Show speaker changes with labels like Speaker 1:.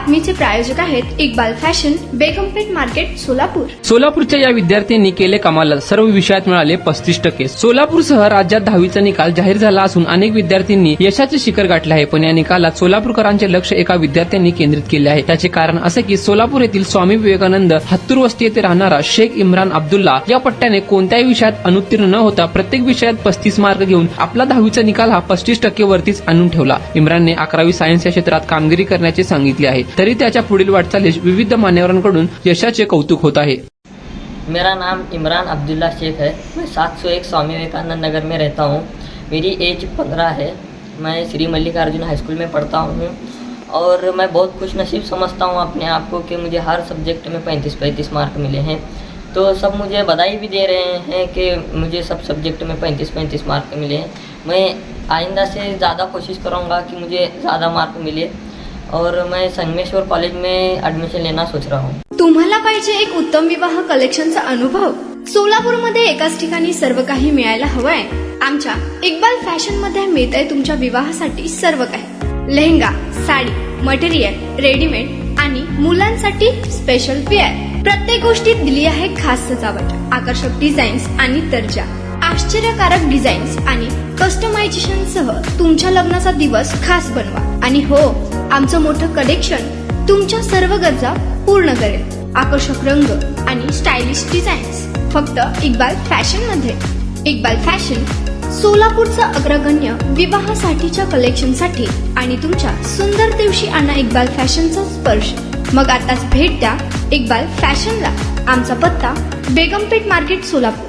Speaker 1: बातमीचे प्रायोजक आहेत Iqbal fashion, बेगमपेठ market, Solapur.
Speaker 2: सोलापूरच्या या विद्यार्थ्यांनी केले कमाल, सर्व विषयात मिळाले 35%. सोलापूरसह राज्यात 10वीचा निकाल जाहीर झाला असून अनेक विद्यार्थ्यांनी यशाचे शिखर गाठले आहे. पण या निकालात सोलापूरकरांचे लक्ष एका विद्यार्थ्यांनी केंद्रित केले आहे. त्याचे कारण असे की सोलापूर येथील स्वामी विवेकानंद हत्तूर वस्ती येथे राहणारा शेख इम्रान अब्दुल्ला या पट्ट्याने कोणत्याही विषयात अनुत्तीर्ण न होता प्रत्येक विषयात 35 मार्क घेऊन आपला 10वीचा निकाल हा 35% वरतीच आणून ठेवला. इम्रानने 11वी सायन्स या क्षेत्रात कामगिरी करण्याचे सांगितले आहे. तरी त्याच्या पुढील वाटचालीस विविध मान्यवरांकडून यशाचे कौतुक होत आहे.
Speaker 3: मेरा नाम इमरान अब्दुल्ला शेख है. मैं 701 स्वामी विवेकानंद नगर में रहता हूँ. मेरी एज 15 है. मैं श्री मल्लिकार्जुन हाई स्कूल में पढ़ता हूँ और मैं बहुत खुशनसीब समझता हूँ अपने आप को कि मुझे हर सब्जेक्ट में 35-35 मार्क मिले हैं. तो सब मुझे बधाई भी दे रहे हैं कि मुझे सब सब्जेक्ट में 35-35 मार्क मिले हैं. मैं आइंदा से ज़्यादा कोशिश करूँगा कि मुझे ज़्यादा मार्क मिले और मैं संगमेश्वर कॉलेज में एडमिशन लेना सोच रहा हूँ.
Speaker 1: तुम्हाला पाहिजे एक उत्तम विवाह कलेक्शनचा अनुभव? सोलापूरमध्ये एकाच ठिकाणी सर्व काही मिळायला हवंय. आमच्या इक्बाल फॅशन मध्ये मिळतंय तुमच्या विवाहासाठी सर्व काही. लेहंगा, साडी, मटेरियल, रेडीमेड आणि मुलांसाठी स्पेशल वेअर. प्रत्येक गोष्टीत दिली आहे खास सजावट, आकर्षक डिझाईन्स आणि दर्जा, आश्चर्यकारक डिझाईन्स आणि कस्टमायझेशन सह तुमच्या लग्नाचा दिवस खास बनवा. आणि हो, आमचं मोठं कलेक्शन तुमच्या सर्व गरजा पूर्ण करेल. आकर्षक रंग आणि स्टायलिश डिझाईन्स फक्त इक्बाल फॅशन मध्ये. इक्बाल फॅशन सोलापूरचा अग्रगण्य विवाहासाठीच्या कलेक्शनसाठी आणि तुमच्या सुंदर दिवशी आणा इक्बाल फॅशनचा स्पर्श. मग आताच भेट द्या इक्बाल फॅशनला. आमचा पत्ता बेगमपेठ मार्केट, सोलापूर.